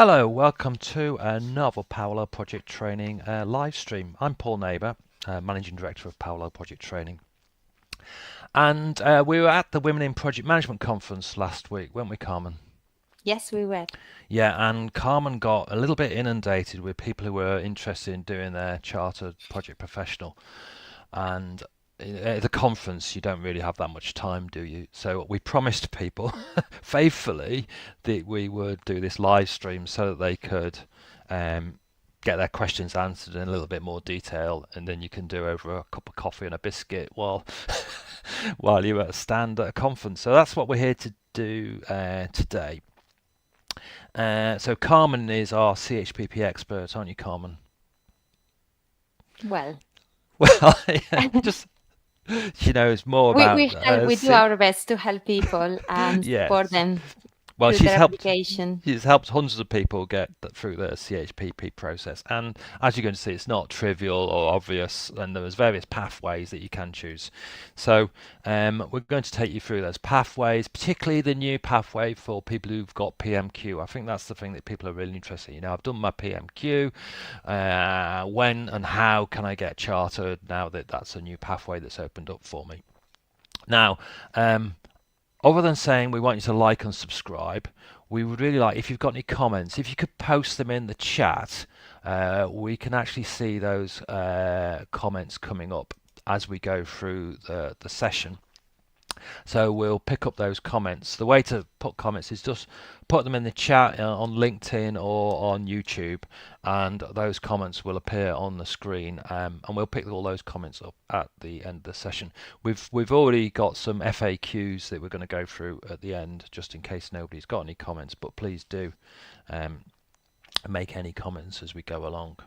Hello, welcome to another Paolo Project Training live stream. I'm Paul Neighbour, Managing Director of Paolo Project Training. And we were at the Women in Project Management Conference last week, weren't we, Carmen? Yes, we were. Yeah, and Carmen got a little bit inundated with people who were interested in doing their Chartered Project Professional. And at the conference, you don't really have that much time, do you? So we promised people faithfully that we would do this live stream so that they could get their questions answered in a little bit more detail, and then you can do over a cup of coffee and a biscuit while while you're at a stand at a conference. So that's what we're here to do today. So Carmen is our ChPP expert, aren't you, Carmen? Well, Well, yeah, just she knows more about we do our best to help people and support yes. them Well, through their application. she's helped hundreds of people get through the ChPP process, and as you're going to see, it's not trivial or obvious, and there's various pathways that you can choose. So we're going to take you through those pathways, particularly the new pathway for people who've got PMQ. I think that's the thing that people are really interested in. You know, I've done my PMQ. When and how can I get chartered now that that's a new pathway that's opened up for me? Now, other than saying we want you to like and subscribe, we would really like, if you've got any comments, if you could post them in the chat, we can actually see those comments coming up as we go through the session. So we'll pick up those comments. The way to put comments is just put them in the chat on LinkedIn or on YouTube, and those comments will appear on the screen, and we'll pick all those comments up at the end of the session. We've already got some FAQs that we're going to go through at the end, just in case nobody's got any comments, but please do make any comments as we go along.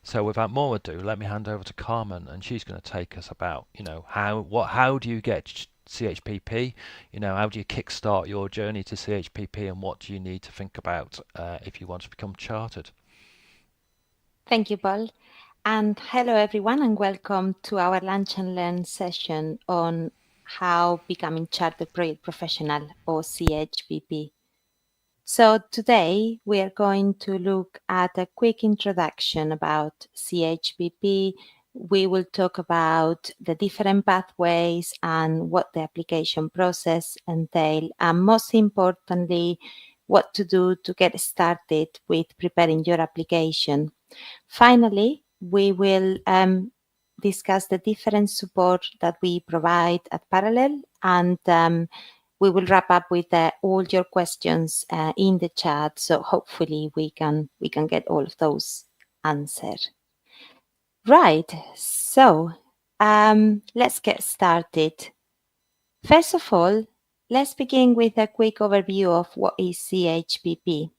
So without more ado, let me hand over to Carmen, and she's going to take us about, how do you get ChPP? How do you kickstart your journey to ChPP, and what do you need to think about if you want to become chartered? Thank you, Paul. And hello, everyone, and welcome to our Lunch and Learn session on how becoming Chartered Project Professional, or ChPP. So today we are going to look at a quick introduction about ChPP. We will talk about the different pathways and what the application process entails, and most importantly, what to do to get started with preparing your application. Finally, we will discuss the different support that we provide at Parallel, and we will wrap up with all your questions in the chat. So hopefully we can get all of those answered. Right. So let's get started. First of all, let's begin with a quick overview of what is ChPP.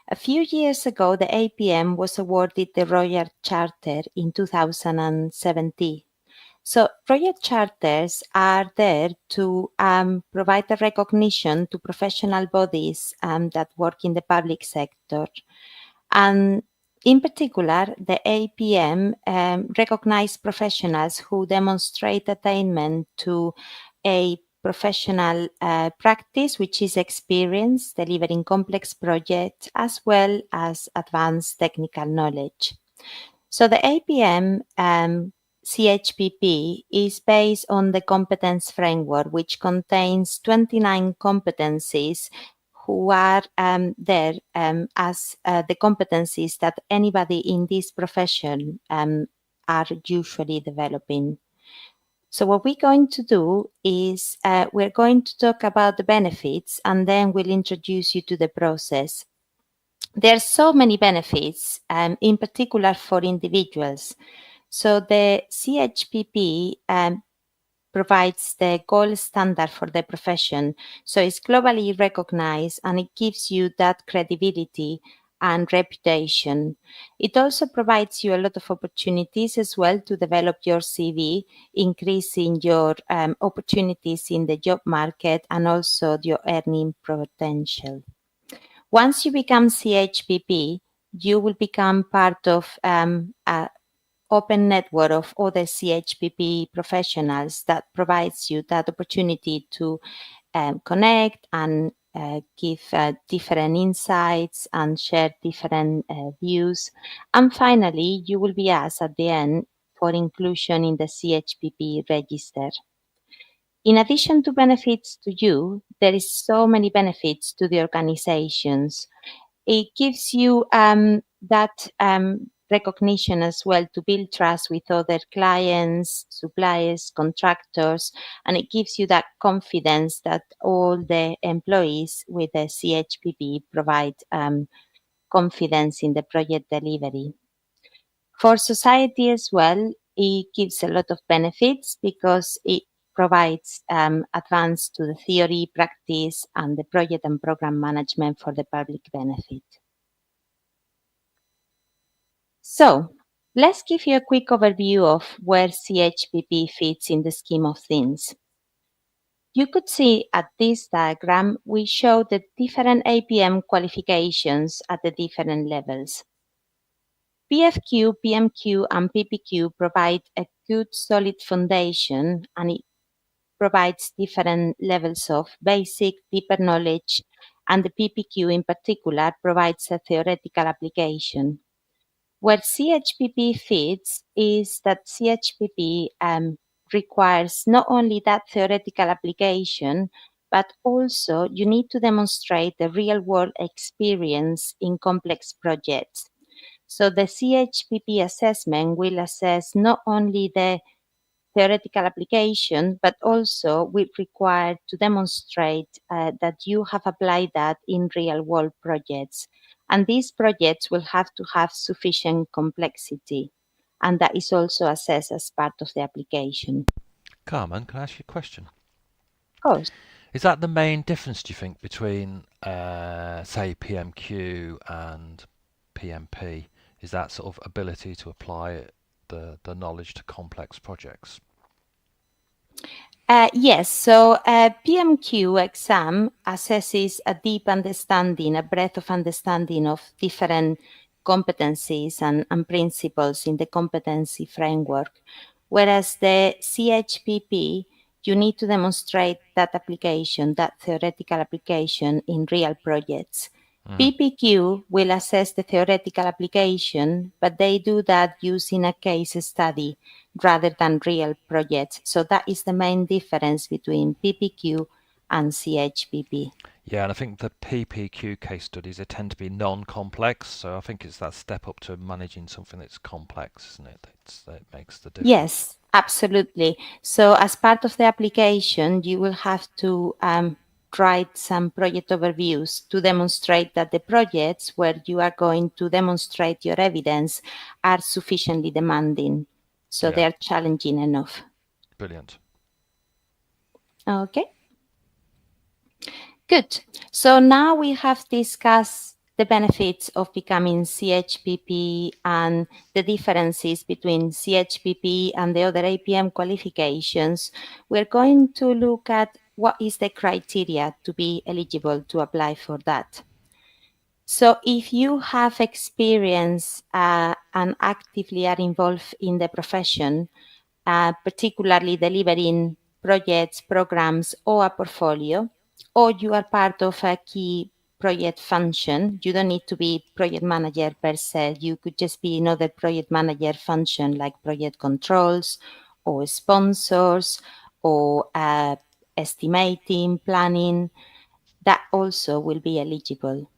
A few years ago, the APM was awarded the Royal Charter in 2017. So project charters are there to provide a recognition to professional bodies that work in the public sector. And in particular, the APM recognizes professionals who demonstrate attainment to a professional practice, which is experience delivering complex projects as well as advanced technical knowledge. So the APM ChPP is based on the competence framework, which contains 29 competencies who are there as the competencies that anybody in this profession are usually developing. So what we're going to do is we're going to talk about the benefits, and then we'll introduce you to the process. There are so many benefits, in particular for individuals. So the ChPP provides the gold standard for the profession. So it's globally recognized, and it gives you that credibility and reputation. It also provides you a lot of opportunities as well to develop your CV, increasing your opportunities in the job market and also your earning potential. Once you become ChPP, you will become part of a open network of other ChPP professionals that provides you that opportunity to connect and give different insights and share different views. And finally, you will be asked at the end for inclusion in the ChPP register. In addition to benefits to you, there is so many benefits to the organizations. It gives you that recognition as well to build trust with other clients, suppliers, contractors, and it gives you that confidence that all the employees with the CHPP provide confidence in the project delivery. For society as well, it gives a lot of benefits because it provides advance to the theory, practice, and the project and program management for the public benefit. So let's give you a quick overview of where CHPP fits in the scheme of things. You could see at this diagram, we show the different APM qualifications at the different levels. PFQ, PMQ, and PPQ provide a good solid foundation, and it provides different levels of basic, deeper knowledge, and the PPQ in particular provides a theoretical application. Where CHPP fits is that CHPP requires not only that theoretical application, but also you need to demonstrate the real world experience in complex projects. So the CHPP assessment will assess not only the theoretical application, but also will require to demonstrate that you have applied that in real world projects. And these projects will have to have sufficient complexity. And that is also assessed as part of the application. Carmen, can I ask you a question? Of course. Is that the main difference, do you think, between, say, PMQ and PMP? Is that sort of ability to apply the knowledge to complex projects? Yes, so PMQ exam assesses a deep understanding, a breadth of understanding of different competencies and principles in the competency framework, whereas the CHPP, you need to demonstrate that application, that theoretical application in real projects. PPQ will assess the theoretical application, but they do that using a case study rather than real projects. So that is the main difference between PPQ and CHPP. Yeah, and I think the PPQ case studies, they tend to be non-complex, so I think it's that step up to managing something that's complex, isn't it? That makes the difference. Yes, absolutely. So as part of the application, you will have to write some project overviews to demonstrate that the projects where you are going to demonstrate your evidence are sufficiently demanding. So they are challenging enough. Brilliant. Okay. Good. So now we have discussed the benefits of becoming CHPP and the differences between CHPP and the other APM qualifications. We're going to look at what is the criteria to be eligible to apply for that. So if you have experience and actively are involved in the profession, particularly delivering projects, programs, or a portfolio, or you are part of a key project function. You don't need to be project manager per se. You could just be another project manager function like project controls or sponsors or estimating, planning. That also will be eligible.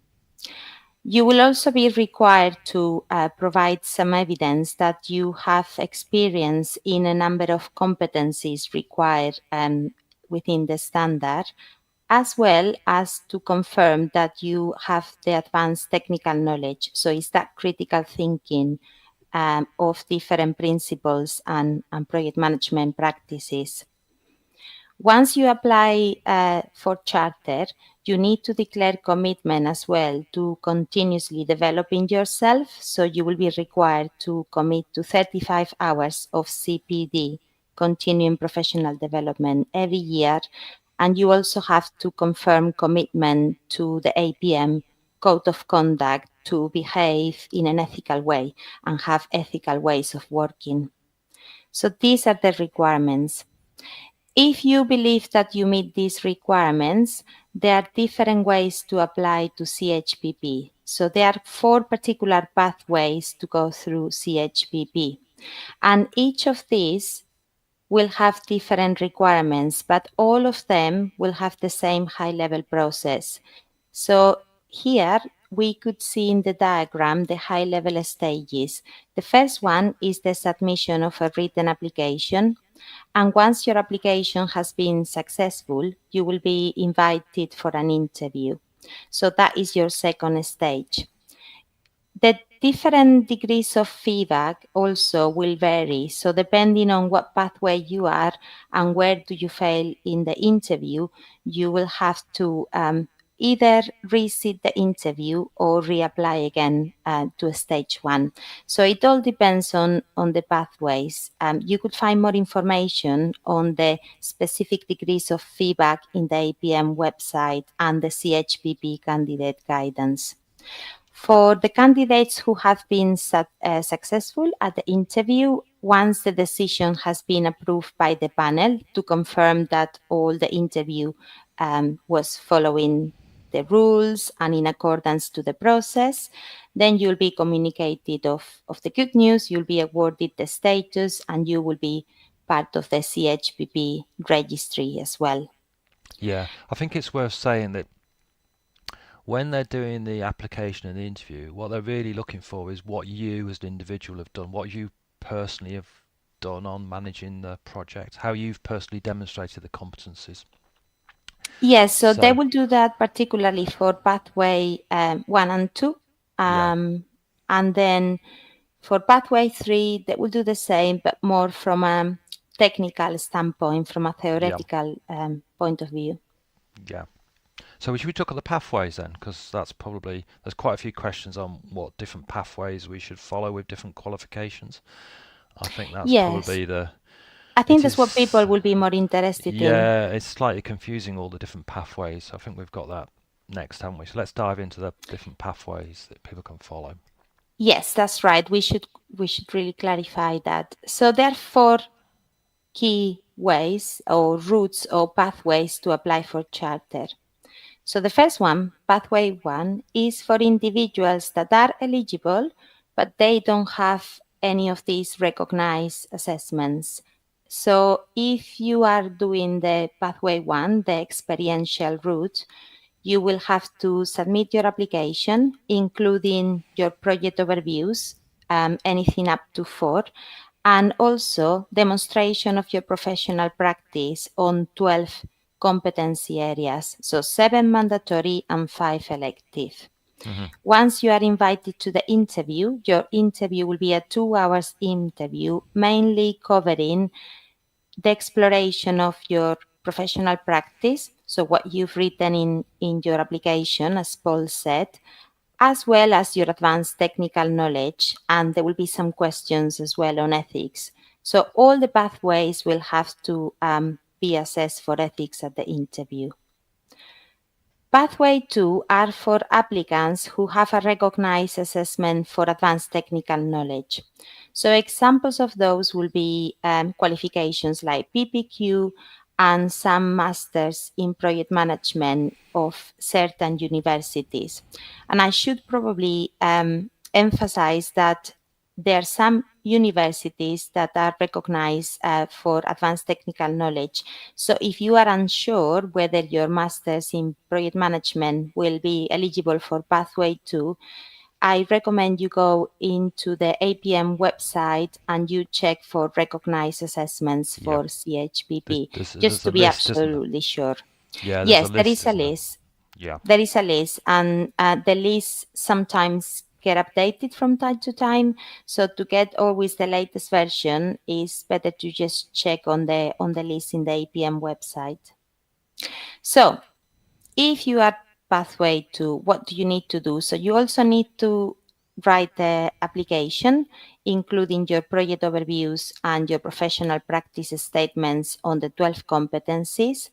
You will also be required to provide some evidence that you have experience in a number of competencies required within the standard, as well as to confirm that you have the advanced technical knowledge. So it's that critical thinking of different principles and project management practices. Once you apply for charter, you need to declare commitment as well to continuously developing yourself. So you will be required to commit to 35 hours of CPD, continuing professional development, every year. And you also have to confirm commitment to the APM code of conduct to behave in an ethical way and have ethical ways of working. So these are the requirements. If you believe that you meet these requirements, there are different ways to apply to ChPP. So there are 4 particular pathways to go through ChPP. And each of these will have different requirements, but all of them will have the same high-level process. So here we could see in the diagram the high-level stages. The first one is the submission of a written application. And once your application has been successful, you will be invited for an interview. So that is your second stage. The different degrees of feedback also will vary. So depending on what pathway you are and where do you fail in the interview, you will have to either resit the interview or reapply again to stage 1. So it all depends on the pathways. You could find more information on the specific degrees of feedback in the APM website and the ChPP candidate guidance. For the candidates who have been successful at the interview, once the decision has been approved by the panel to confirm that all the interview was following the rules and in accordance to the process, then you'll be communicated of the good news, you'll be awarded the status, and you will be part of the ChPP registry as well. Yeah, I think it's worth saying that when they're doing the application and the interview, what they're really looking for is what you as an individual have done, what you personally have done on managing the project, how you've personally demonstrated the competencies. Yes, so they So, will do that particularly for pathway 1 and 2. yeah, And then for pathway 3, they will do the same, but more from a technical standpoint, from a yeah, theoretical point of view. yeah. So should we talk about the pathways then? Because that's probably, there's quite a few questions on what different pathways we should follow with different qualifications. I think that's Yes, probably I think it that's what people is, will be more interested in. yeah, it's slightly confusing all the different pathways. I think we've got that next, haven't we? So let's dive into the different pathways that people can follow. Yes, that's right. We should really clarify that. So there are 4 key ways or routes or pathways to apply for charter. So the first one, pathway 1, is for individuals that are eligible, but they don't have any of these recognized assessments. So if you are doing the pathway 1, the experiential route, you will have to submit your application, including your project overviews, anything up to 4, and also demonstration of your professional practice on 12 competency areas, so 7 mandatory and 5 elective. Mm-hmm. Once you are invited to the interview, your interview will be a 2 hours interview, mainly covering the exploration of your professional practice, so what you've written in your application, as Paul said, as well as your advanced technical knowledge, and there will be some questions as well on ethics. So all the pathways will have to be assessed for ethics at the interview. Pathway 2 are for applicants who have a recognized assessment for advanced technical knowledge. So examples of those will be qualifications like PPQ and some masters in project management of certain universities. And I should probably emphasize that there are some universities that are recognized for advanced technical knowledge. So if you are unsure whether your master's in project management will be eligible for pathway 2, I recommend you go into the APM website and you check for recognized assessments Yep. for ChPP, There's just a to be list, isn't there? absolutely sure. Yeah, there's a Yes, there list, is a isn't there? list. Yeah. There is a list, and the lists sometimes get updated from time to time. So to get always the latest version, is better to just check on the list in the APM website. So if you are pathway 2, what do you need to do? So you also need to write the application, including your project overviews and your professional practice statements on the 12 competencies.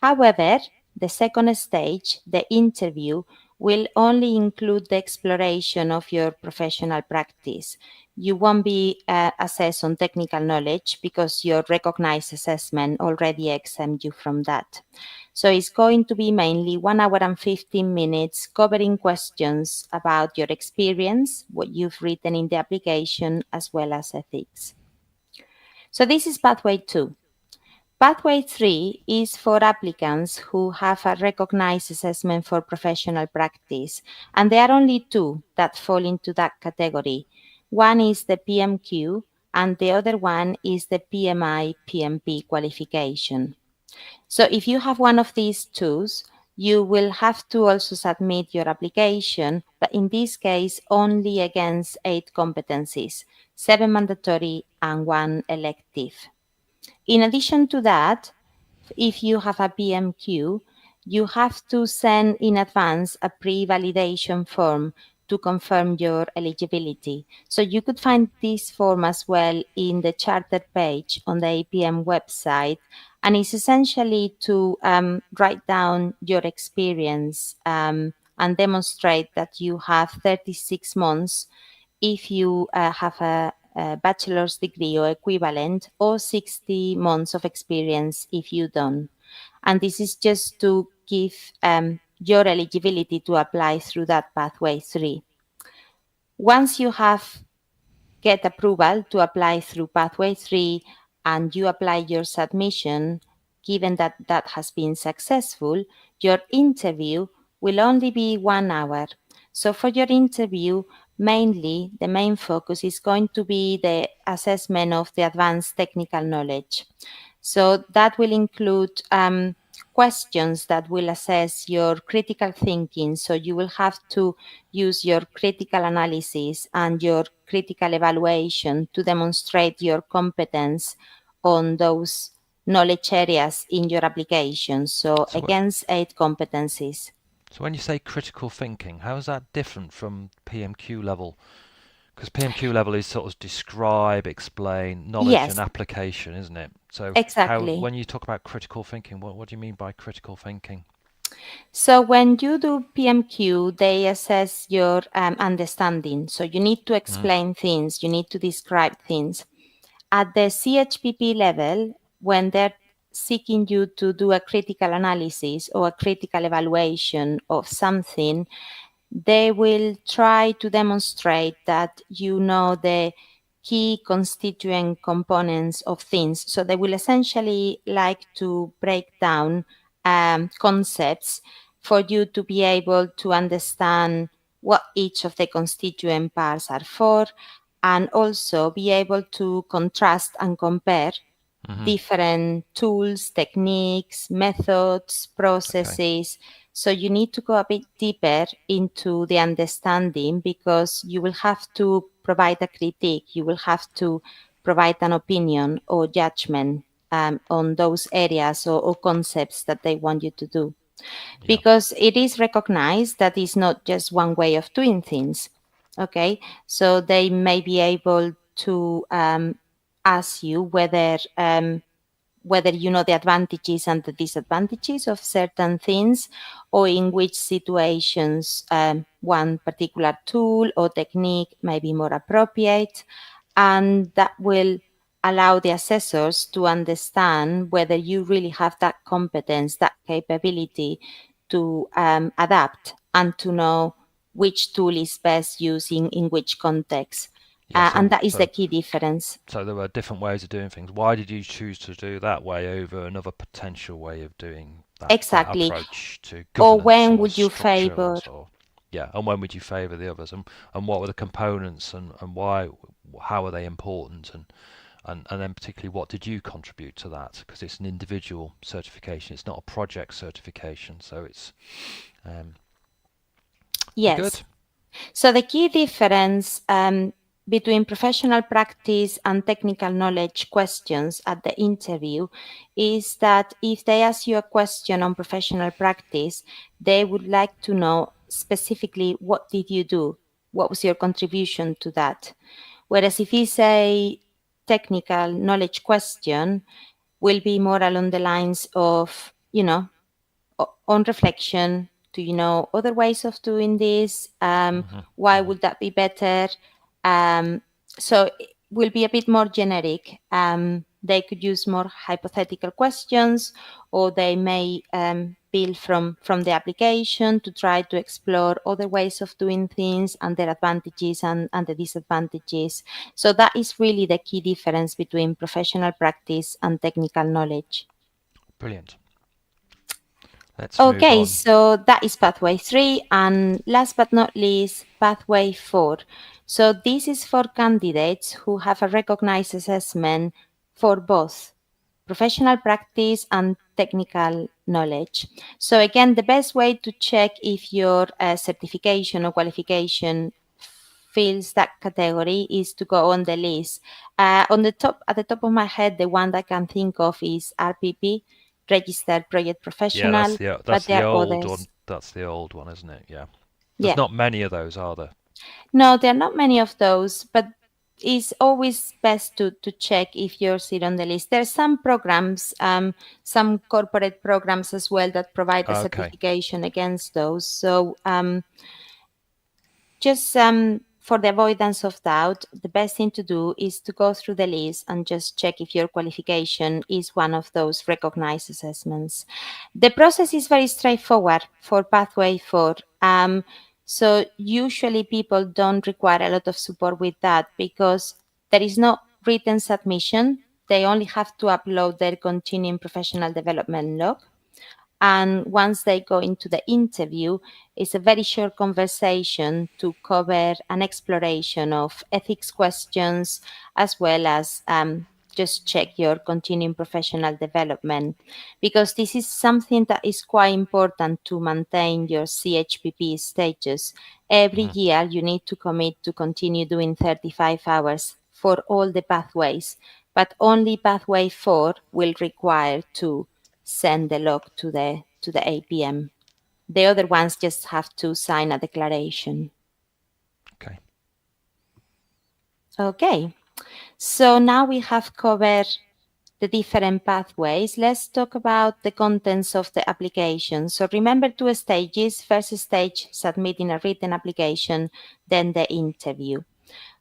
However, the second stage, the interview, will only include the exploration of your professional practice. You won't be assessed on technical knowledge because your recognized assessment already exempts you from that. So it's going to be mainly 1 hour and 15 minutes covering questions about your experience, what you've written in the application, as well as ethics. So this is pathway 2. Pathway 3 is for applicants who have a recognized assessment for professional practice, and there are only two that fall into that category. One is the PMQ, and the other one is the PMI PMP qualification. So if you have one of these twos, you will have to also submit your application, but in this case, only against 8 competencies, 7 mandatory and 1 elective. In addition to that, if you have a PMQ, you have to send in advance a pre-validation form to confirm your eligibility. So you could find this form as well in the charter page on the APM website. And it's essentially to write down your experience and demonstrate that you have 36 months if you have a bachelor's degree or equivalent, or 60 months of experience if you don't. And this is just to give your eligibility to apply through that pathway 3. Once you have get approval to apply through pathway 3 and you apply your submission, given that that has been successful, your interview will only be 1 hour. So for your interview, mainly the main focus is going to be the assessment of the advanced technical knowledge. So that will include questions that will assess your critical thinking. So you will have to use your critical analysis and your critical evaluation to demonstrate your competence on those knowledge areas in your application. So So, against 8 competencies. so when you say critical thinking, how is that different from PMQ level? Because PMQ level is sort of describe, explain, knowledge and Yes, application, isn't it? So how, exactly. when you talk about critical thinking, what do you mean by critical thinking? So when you do PMQ, they assess your understanding. So you need to Mm. explain things, you need to describe things. At the ChPP level, when they're seeking you to do a critical analysis or a critical evaluation of something, they will try to demonstrate that you know the key constituent components of things. So they will essentially like to break down concepts for you to be able to understand what each of the constituent parts are for, and also be able to contrast and compare Mm-hmm. different tools, techniques, methods, Okay. processes. So you need to go a bit deeper into the understanding because you will have to provide a critique, you will have to provide an opinion or judgment on those areas or concepts that they want you to do. Yeah. Because it is recognized that it's not just one way of doing things. Okay, so they may be able to ask you whether you know the advantages and the disadvantages of certain things, or in which situations one particular tool or technique may be more appropriate. And that will allow the assessors to understand whether you really have that competence, that capability to adapt and to know which tool is best used in which context. Yeah. And So that is the so key difference. so there were different ways of doing things. Why did you choose to do that way over another potential way of doing that Exactly. approach to Or governance when or would you structure favor? or yeah, and when would you favour the others, and what were the components, and why, how are they important, and then particularly what did you contribute to that, because it's an individual certification, it's not a project certification, so it's be good. Yes. So the key difference between professional practice and technical knowledge questions at the interview is that if they ask you a question on professional practice, they would like to know specifically what did you do? What was your contribution to that? Whereas if it's a technical knowledge question, will be more along the lines of, on reflection, do you know other ways of doing this? Hmm. Why Hmm. would that be better? So it will be a bit more generic. They could use more hypothetical questions, or they may build from the application to try to explore other ways of doing things and their advantages and the disadvantages. So that is really the key difference between professional practice and technical knowledge. Brilliant. Let's move Okay, on. so that is pathway 3. And last but not least, pathway 4. So this is for candidates who have a recognized assessment for both professional practice and technical knowledge. So again, the best way to check if your certification or qualification fills that category is to go on the list. On the top, at the top of my head, the one that I can think of is RPP, Registered Project Yeah, Professional, but that's there the are old one. others. That's the old one, isn't it? Yeah. There's Yeah, not many of those, are there? no, there are not many of those, but it's always best to check if you're still on the list. There are some programs, some corporate programs as well that provide a Okay. certification against those. So just for the avoidance of doubt, the best thing to do is to go through the list and just check if your qualification is one of those recognized assessments. The process is very straightforward for Pathway 4. So usually people don't require a lot of support with that because there is no written submission. They only have to upload their continuing professional development log. And once they go into the interview, it's a very short conversation to cover an exploration of ethics questions as well as just check your continuing professional development, because this is something that is quite important to maintain your CHPP status. Every Hmm. year, you need to commit to continue doing 35 hours for all the pathways, but only pathway 4 will require to send the log to the APM. The other ones just have to sign a declaration. Okay. Okay, so now we have covered the different pathways. Let's talk about the contents of the application. So remember two stages. First stage, submitting a written application, then the interview.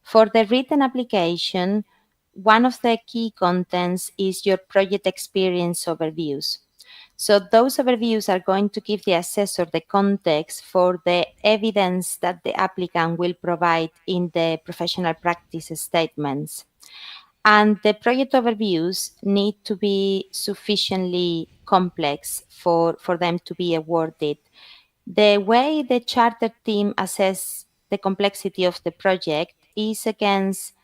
For the written application, one of the key contents is your project experience overviews. So those overviews are going to give the assessor the context for the evidence that the applicant will provide in the professional practice statements. And the project overviews need to be sufficiently complex for them to be awarded. The way the charter team assess the complexity of the project is against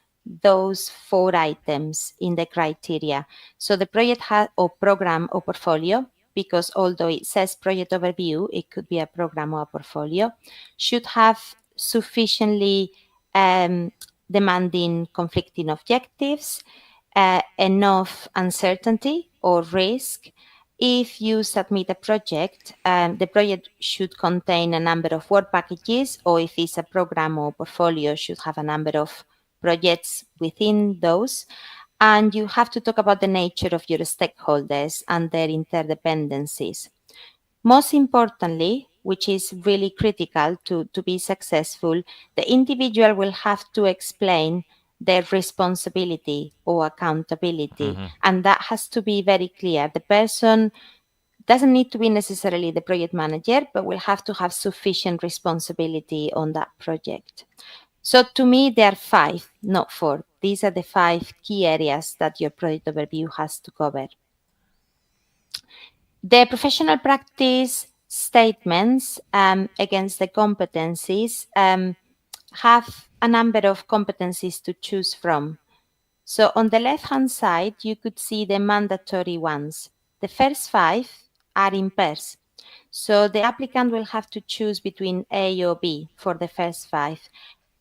those 4 items in the criteria. So the project or program or portfolio, because although it says project overview, it could be a program or a portfolio, should have sufficiently um, demanding conflicting objectives, enough uncertainty or risk. If you submit a project, the project should contain a number of work packages, or if it's a program or portfolio, should have a number of projects within those. And you have to talk about the nature of your stakeholders and their interdependencies. Most importantly, which is really critical to be successful, the individual will have to explain their responsibility or accountability. Hmm. And that has to be very clear. The person doesn't need to be necessarily the project manager, but will have to have sufficient responsibility on that project. So to me, there are 5, not 4. These are the 5 key areas that your project overview has to cover. The professional practice statements against the competencies have a number of competencies to choose from. So on the left-hand side, you could see the mandatory ones. The first 5 are in pairs. So the applicant will have to choose between A or B for the first 5.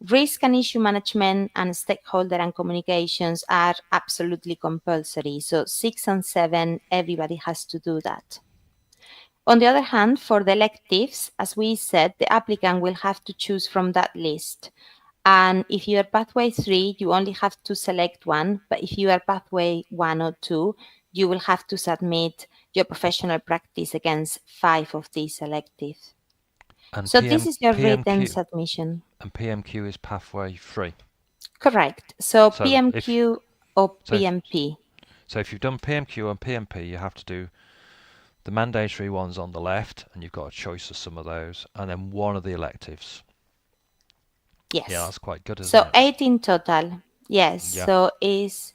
Risk and issue management and stakeholder and communications are absolutely compulsory. So 6 and 7, everybody has to do that. On the other hand, for the electives, as we said, the applicant will have to choose from that list. And if you are pathway 3, you only have to select one. But if you are pathway 1 or 2, you will have to submit your professional practice against 5 of these electives. And So this PM, is your written PMQ submission. and PMQ is pathway free. Correct. So So if PMQ or so if PMP. so if you've done PMQ and PMP, you have to do the mandatory ones on the left, and you've got a choice of some of those, and then one of the electives. Yeah, Yes. that's quite good, isn't So it? 8 in total. Yes. Yeah. So is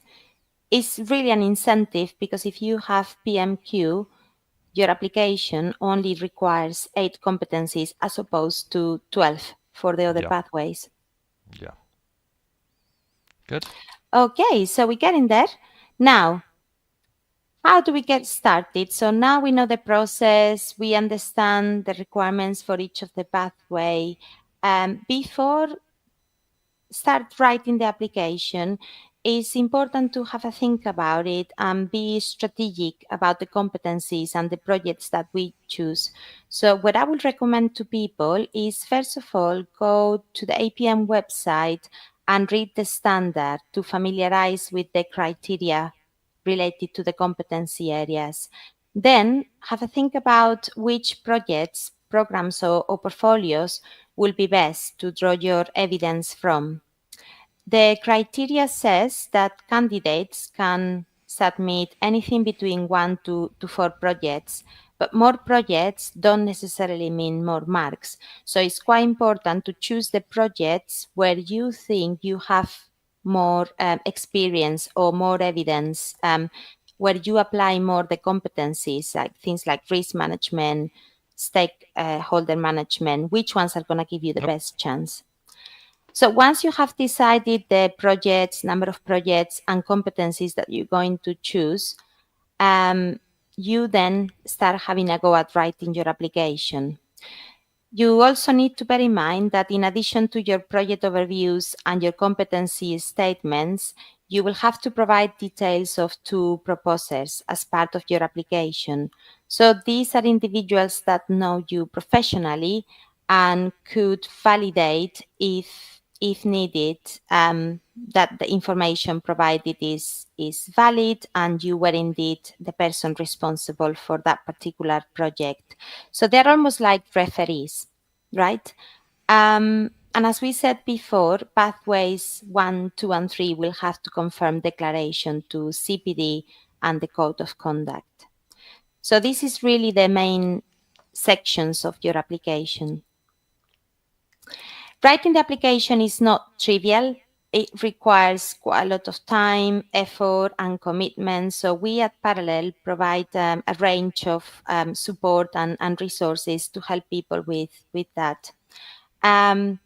really an incentive because if you have PMQ, your application only requires 8 competencies as opposed to 12 for the other Yeah. pathways. Yeah. Good. Okay, so we're getting there. Now, how do we get started? So now we know the process, we understand the requirements for each of the pathway. Before start writing the application, it's important to have a think about it and be strategic about the competencies and the projects that we choose. So what I would recommend to people is first of all, go to the APM website and read the standard to familiarize with the criteria related to the competency areas. Then have a think about which projects, programs, or portfolios will be best to draw your evidence from. The criteria says that candidates can submit anything between one to four projects, but more projects don't necessarily mean more marks. So it's quite important to choose the projects where you think you have more experience or more evidence, where you apply more the competencies, like things like risk management, stakeholder management, which ones are going to give you the Yep. best chance. So once you have decided the projects, number of projects, and competencies that you're going to choose, you then start having a go at writing your application. You also need to bear in mind that in addition to your project overviews and your competency statements, you will have to provide details of two proposers as part of your application. So these are individuals that know you professionally and could validate if needed, that the information provided is valid and you were indeed the person responsible for that particular project. So they're almost like referees, right? And as we said before, pathways 1, 2, and 3 will have to confirm declaration to CPD and the code of conduct. So this is really the main sections of your application. Writing the application is not trivial. It requires quite a lot of time, effort, and commitment. So we at Parallel provide a range of support and resources to help people with that. Um,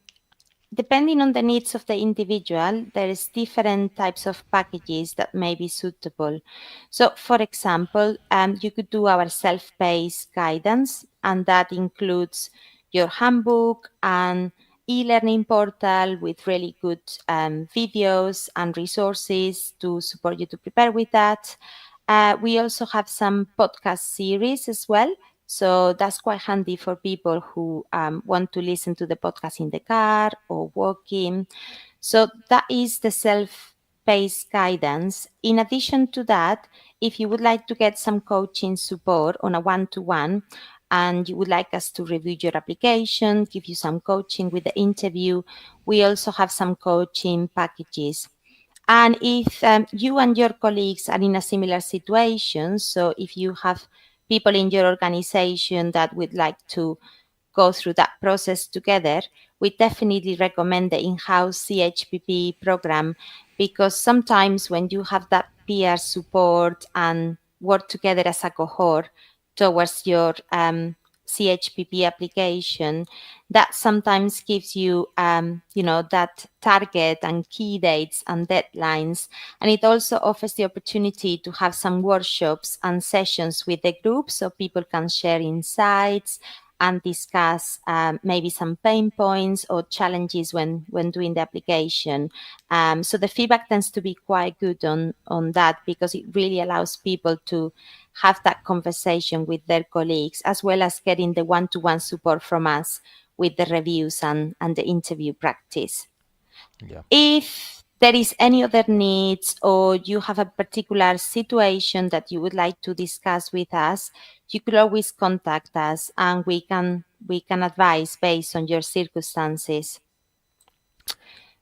Depending on the needs of the individual, there is different types of packages that may be suitable. So, for example, you could do our self-paced guidance, and that includes your handbook and e-learning portal with really good videos and resources to support you to prepare with that. We also have some podcast series as well. So that's quite handy for people who want to listen to the podcast in the car or walking. So that is the self-paced guidance. In addition to that, if you would like to get some coaching support on a one-to-one, and you would like us to review your application, give you some coaching with the interview, we also have some coaching packages. And if you and your colleagues are in a similar situation, so if you have people in your organization that would like to go through that process together, we definitely recommend the in-house ChPP program, because sometimes when you have that peer support and work together as a cohort towards your ChPP application, that sometimes gives you, that target and key dates and deadlines. And it also offers the opportunity to have some workshops and sessions with the group so people can share insights and discuss maybe some pain points or challenges when doing the application. So the feedback tends to be quite good on that, because it really allows people to have that conversation with their colleagues, as well as getting the one-to-one support from us with the reviews and the interview practice. Yeah. If there is any other needs or you have a particular situation that you would like to discuss with us, you could always contact us and we can advise based on your circumstances.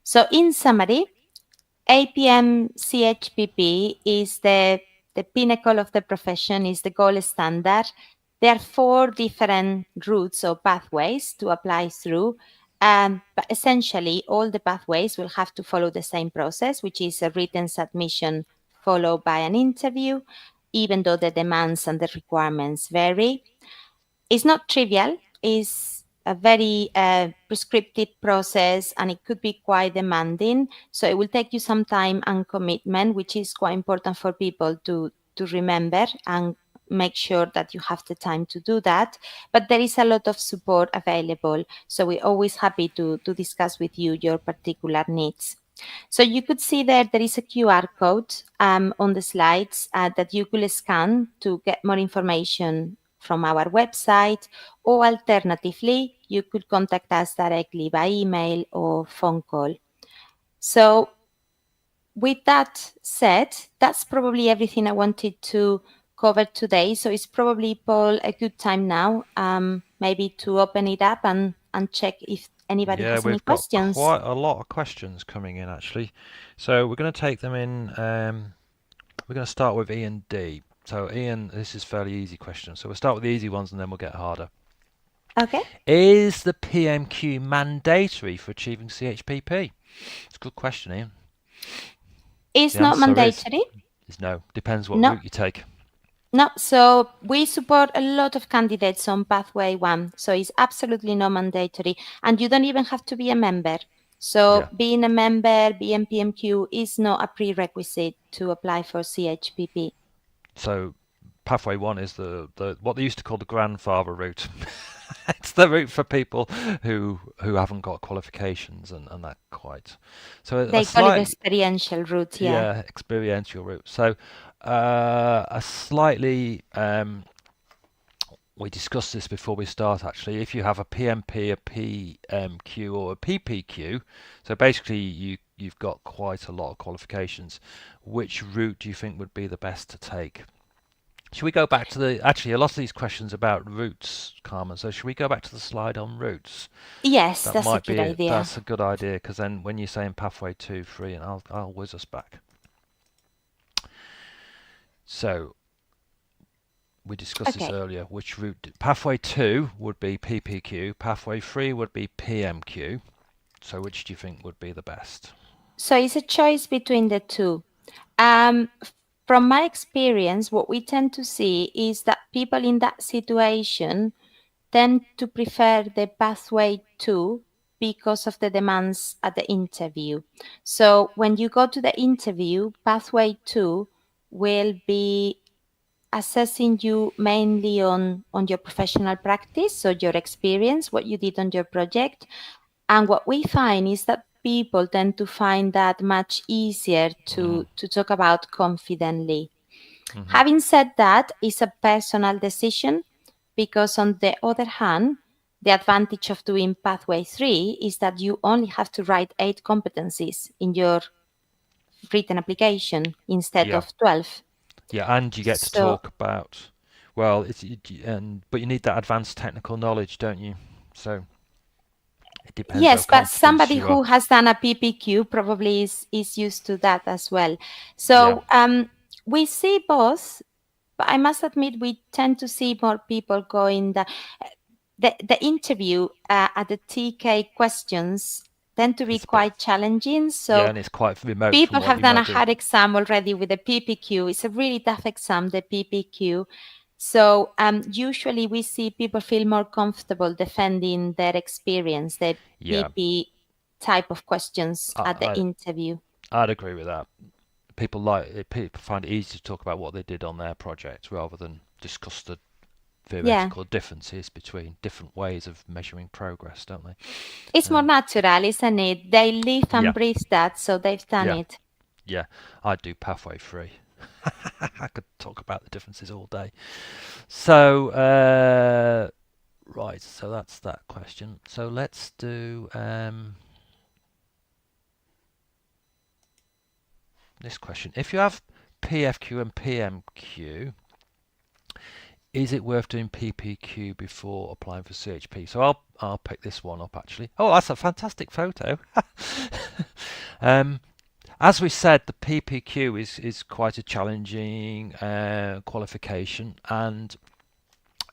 So in summary, APM CHPP is the pinnacle of the profession, is the gold standard. There are 4 different routes or pathways to apply through. But essentially, all the pathways will have to follow the same process, which is a written submission followed by an interview, even though the demands and the requirements vary. It's not trivial. It's a very prescriptive process and it could be quite demanding. So it will take you some time and commitment, which is quite important for people to remember and make sure that you have the time to do that. But there is a lot of support available. So we're always happy to discuss with you your particular needs. So you could see there is a QR code on the slides that you could scan to get more information from our website, or alternatively, you could contact us directly by email or phone call. So with that said, that's probably everything I wanted to cover today. So it's probably, Paul, a good time now, maybe to open it up and check if anybody Yeah, has any we've got questions. quite a lot of questions coming in actually. So we're going to take them in. We're going to start with E and D. So Ian, this is fairly easy question. So we'll start with the easy ones and then we'll get harder. Okay. Is the PMQ mandatory for achieving CHPP? It's a good question, Ian. It's The not answer mandatory. is no. Depends what No, route you take. no. So we support a lot of candidates on Pathway 1. So it's absolutely not mandatory. And you don't even have to be a member. So Yeah. being a member, being PMQ is not a prerequisite to apply for CHPP. So pathway one is the what they used to call the grandfather route. It's the route for people who haven't got qualifications and that quite. So a They call it slightly experiential route, yeah. experiential route. So a slightly we discussed this before we start actually. If you have a PMP, a PMQ, or a PPQ, so basically you've got quite a lot of qualifications. Which route do you think would be the best to take? Should we go back to actually a lot of these questions about routes, Carmen. So should we go back to the slide on routes? Yes, That that's a might good be idea. that's a good idea because then when you're saying pathway 2, 3, and I'll whiz us back. So we discussed this Okay. earlier. Which route? Pathway 2 would be PPQ. Pathway 3 would be PMQ. So which do you think would be the best? So it's a choice between the two. Um, from my experience, what we tend to see is that people in that situation tend to prefer the pathway 2 because of the demands at the interview. So when you go to the interview, pathway 2 will be assessing you mainly on your professional practice, so your experience, what you did on your project. And what we find is that people tend to find that much easier Mm. to talk about confidently. Hmm. Having said that, it's a personal decision because, on the other hand, the advantage of doing Pathway 3 is that you only have to write 8 competencies in your written application instead Yeah, of 12. yeah, and you get to So, talk about, well, but you need that advanced technical knowledge, don't you? So it depends how yes, but confident somebody you are. who has done a PPQ probably is used to that as well. Yeah. So, we see both, but I must admit we tend to see more people going the interview at the TK questions tend to be It's a bit, quite challenging. yeah, So and it's quite remote from people what have you done a might do. hard exam already with the PPQ. It's a really tough exam, the PPQ. So usually we see people feel more comfortable defending their experience, their Yeah, PP type of questions I, at the I, interview. I'd agree with that. People find it easy to talk about what they did on their project rather than discuss the Yeah, theoretical differences between different ways of measuring progress, don't they? it's more Um, natural, isn't it? They live yeah, and breathe that, so they've done yeah, it. yeah. I'd do pathway 3. I could talk about the differences all day. So, right, so that's that question. So let's do this question. If you have PFQ and PMQ, is it worth doing PPQ before applying for CHP? So I'll pick this one up actually. Oh, that's a fantastic photo. As we said, the PPQ is quite a challenging qualification, and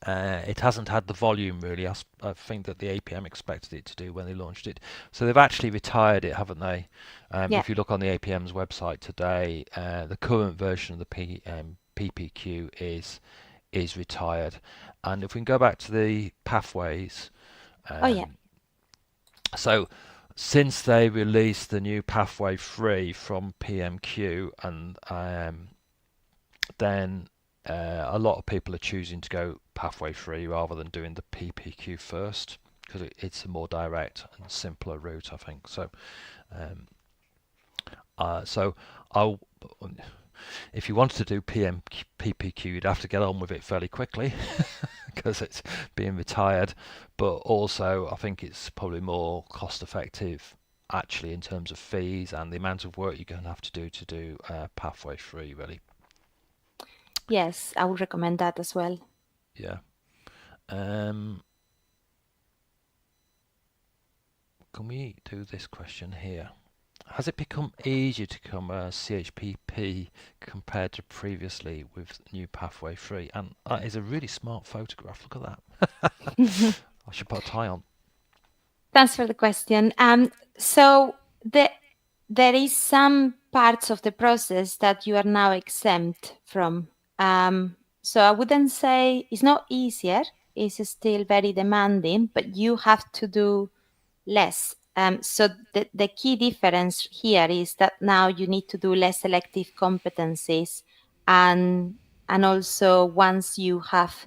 it hasn't had the volume really. I think that the APM expected it to do when they launched it. So they've actually retired it, haven't they? Yeah. If you look on the APM's website today, the current version of the PPQ is retired. And if we can go back to the pathways, Oh, yeah. so since they released the new pathway 3 from PMQ, and then a lot of people are choosing to go pathway 3 rather than doing the PPQ first, because it's a more direct and simpler route, I think. So, so I'll, if you wanted to do PPQ, you'd have to get on with it fairly quickly because it's being retired. But also, I think it's probably more cost effective actually in terms of fees and the amount of work you're going to have to do pathway 3 really. Yes, I would recommend that as well. Yeah. Can we do this question here? Has it become easier to become a ChPP compared to previously with new pathway 3? And that is a really smart photograph. Look at that. I should put a tie on. Thanks for the question. So there is some parts of the process that you are now exempt from. So I wouldn't say it's not easier. It's still very demanding, but you have to do less. So the key difference here is that now you need to do less selective competencies, and also once you have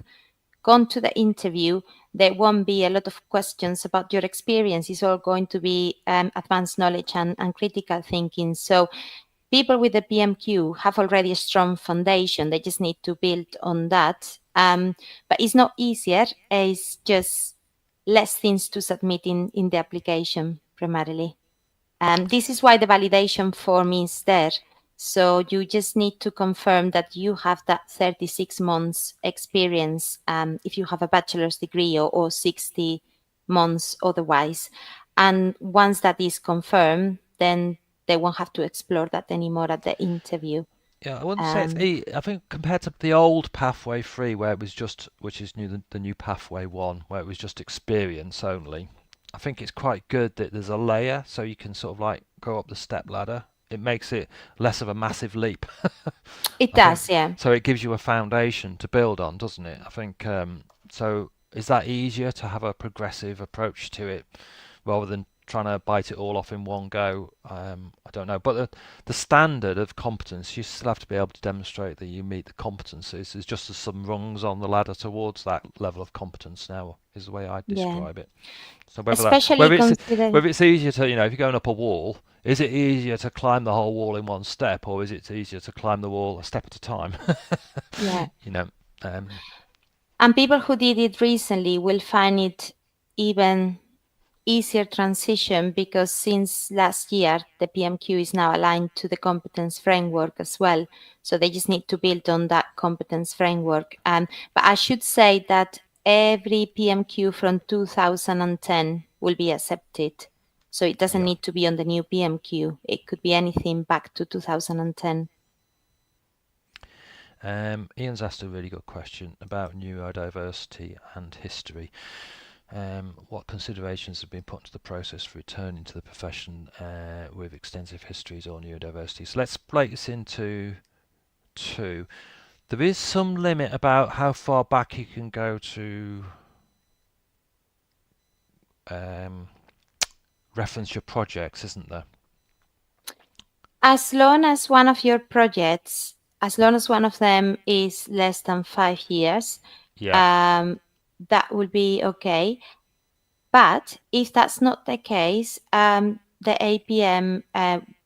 gone to the interview, there won't be a lot of questions about your experience. It's all going to be advanced knowledge and critical thinking. So people with the PMQ have already a strong foundation. They just need to build on that. But it's not easier. It's just less things to submit in the application primarily. This is why the validation form is there. So you just need to confirm that you have that 36 months experience if you have a bachelor's degree, or 60 months otherwise. And once that is confirmed, then they won't have to explore that anymore at the interview. Yeah, I wouldn't say it's. I think compared to the old pathway 3, where it was just, which is the new pathway 1, where it was just experience only. I think it's quite good that there's a layer, so you can sort of like go up the step ladder. It makes it less of a massive leap. It I think does, yeah. so. It gives you a foundation to build on, doesn't it? I think so. Is that easier to have a progressive approach to it rather than trying to bite it all off in one go? I don't know, but the standard of competence, you still have to be able to demonstrate that you meet the competencies. There's just some rungs on the ladder towards that level of competence now, is the way I Yeah. describe it. So Especially considering. whether it's easier to, if you're going up a wall, is it easier to climb the whole wall in one step, or is it easier to climb the wall a step at a time? Yeah. you know, And people who did it recently will find it even easier transition, because since last year, the PMQ is now aligned to the competence framework as well. So they just need to build on that competence framework. But I should say that every PMQ from 2010 will be accepted. So it doesn't yeah. need to be on the new PMQ. It could be anything back to 2010. Ian's asked a really good question about neurodiversity and history. What considerations have been put into the process for returning to the profession with extensive histories or neurodiversity? So let's break this into two. There is some limit about how far back you can go to reference your projects, isn't there? As long as one of your projects, as long as one of them is less than 5 years, Yeah. that will be okay. But if that's not the case, the APM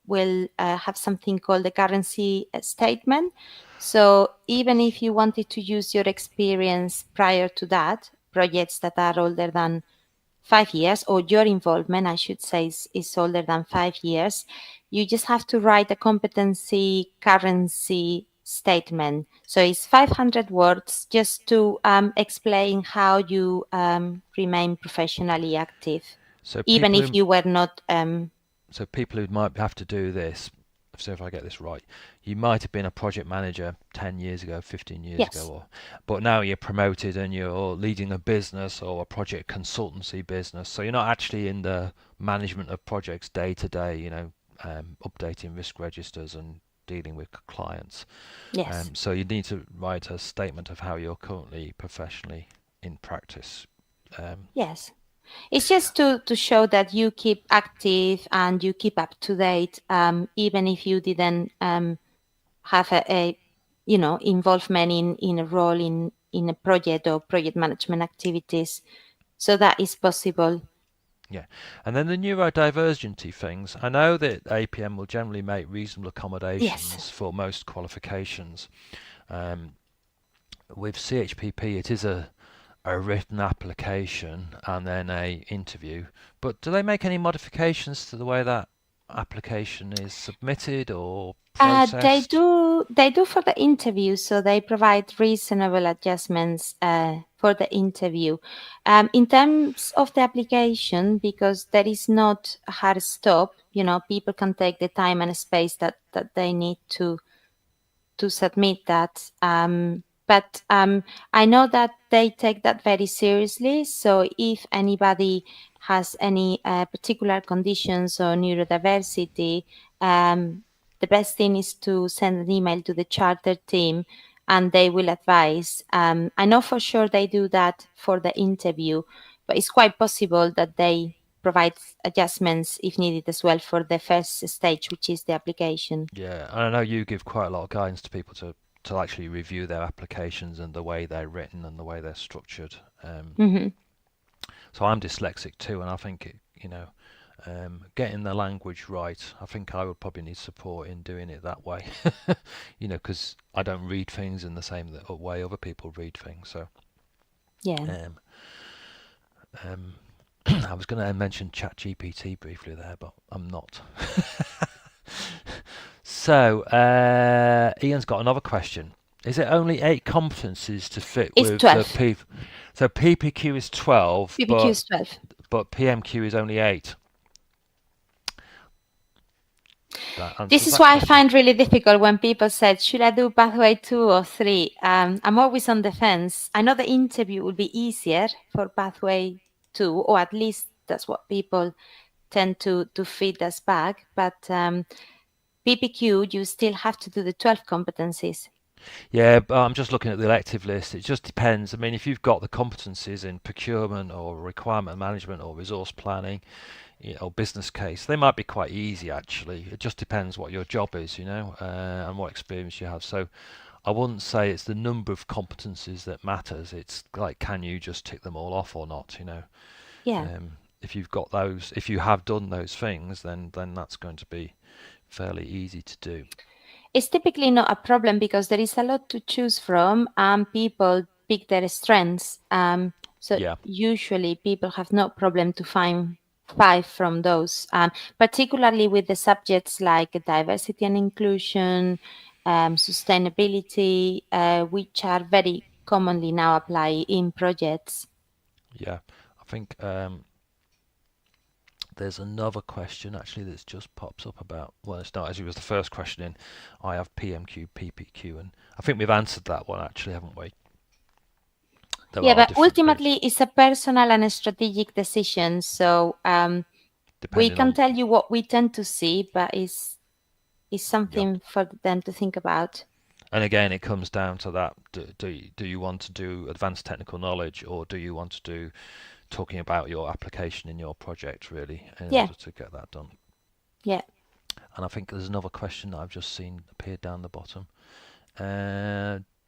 will have something called the currency statement. So even if you wanted to use your experience prior to that, projects that are older than 5 years, or your involvement, I should say, is older than 5 years, you just have to write a competency currency statement. So it's 500 words just to explain how you remain professionally active, So even people if who you were not. so people who might have to do this, so if I get this right, you might have been a project manager 10 years ago, 15 years ago, Yes, but now you're promoted and you're leading a business or a project consultancy business. So you're not actually in the management of projects day to day, updating risk registers and dealing with clients. yes, So you need to write a statement of how you're currently professionally in practice. Um, yes. It's just to show that you keep active and you keep up to date, even if you didn't have a involvement in a role in a project or project management activities. So that is possible. Yeah, and then the neurodivergency things. I know that APM will generally make reasonable Yes. accommodations for most qualifications. Um, with ChPP, it is a written application and then a interview. But do they make any modifications to the way that application is submitted or They processed? do. They do for the interview, so they provide reasonable adjustments for the interview. In terms of the application, because there is not a hard stop, people can take the time and space that they need to submit that. But I know that they take that very seriously. So if anybody has any particular conditions or neurodiversity, the best thing is to send an email to the charter team and they will advise. I know for sure they do that for the interview, but it's quite possible that they provide adjustments if needed as well for the first stage, which is the application. Yeah, and I know you give quite a lot of guidance to people to actually review their applications and the way they're written and the way they're structured. Hmm. So I'm dyslexic too, and I think getting the language right, I think I would probably need support in doing it that way. Because I don't read things in the same way other people read things. So Yeah. um, um, I was going to mention ChatGPT briefly there, but I'm not. So Ian's got another question. Is it only 8 competencies to fit It's with the 12. P? So PPQ is 12, PPQ but is 12. PMQ is only 8. That This answers is that why I question. find really difficult when people said, should I do pathway 2 or 3? I'm always on the fence. I know the interview would be easier for pathway 2, or at least that's what people tend to feed us back. But PPQ, you still have to do the 12 competencies. Yeah, but I'm just looking at the elective list. It just depends. I mean, if you've got the competencies in procurement or requirement management or resource planning, or business case, they might be quite easy actually. It just depends what your job is, and what experience you have. So I wouldn't say it's the number of competencies that matters. It's like, can you just tick them all off or not? Yeah. If you've got those, if you have done those things, then that's going to be fairly easy to do. It's typically not a problem because there is a lot to choose from and people pick their strengths. So Yeah. usually people have no problem to find 5 from those, particularly with the subjects like diversity and inclusion, sustainability, which are very commonly now applied in projects. Yeah, I think there's another question actually that's just pops up about, well, it's not as it was the first question in. I have PMQ, PPQ, and I think we've answered that one actually, haven't we? There Yeah, are but different bits ultimately it's a personal and a strategic decision. So we depending can on. tell you what we tend to see, but it's Yeah, something for them to think about. and again, it comes down to that. Do you want to do advanced technical knowledge, or do you want to do talking about your application in your project really in Yeah, order to get that done? yeah. And I think there's another question that I've just seen appear down the bottom.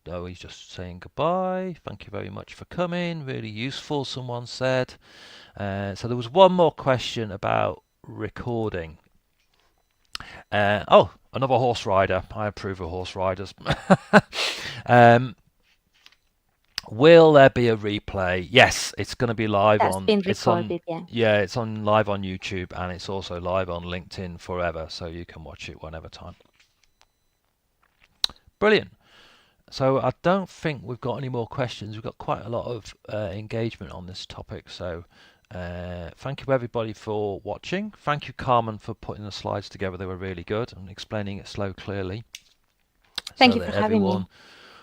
Oh, he's just saying goodbye. Thank you very much for coming. Really useful, someone said. So there was one more question about recording. Another horse rider. I approve of horse riders. um, Will there be a replay? Yes, it's going to be live That's on. been It's on. recorded, yeah. Yeah, it's on live on YouTube, and it's also live on LinkedIn forever, so you can watch it whenever time. Brilliant. So I don't think we've got any more questions. We've got quite a lot of engagement on this topic. So thank you everybody for watching. Thank you, Carmen, for putting the slides together. They were really good and explaining it slow, clearly, Thank so you that for having everyone. me.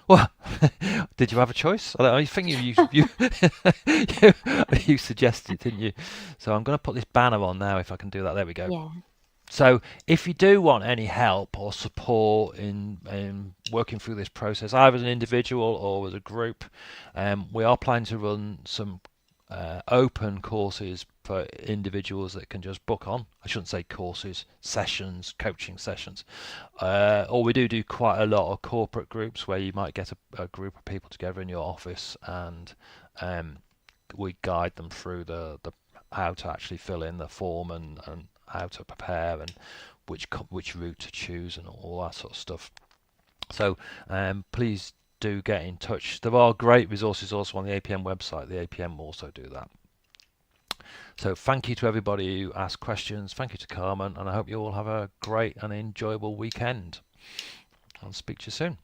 Well, did you have a choice? I think you suggested, didn't you? So I'm going to put this banner on now. If I can do that, there we go. Yeah. So if you do want any help or support in working through this process, either as an individual or as a group, we are planning to run some open courses for individuals that can just book on. I shouldn't say courses, sessions, coaching sessions. Or we do quite a lot of corporate groups where you might get a group of people together in your office, and we guide them through the how to actually fill in the form, and how to prepare, and which route to choose, and all that sort of stuff. So please do get in touch. There are great resources also on the APM website. The APM also do that. So thank you to everybody who asked questions. Thank you to Carmen, and I hope you all have a great and enjoyable weekend. I'll speak to you soon.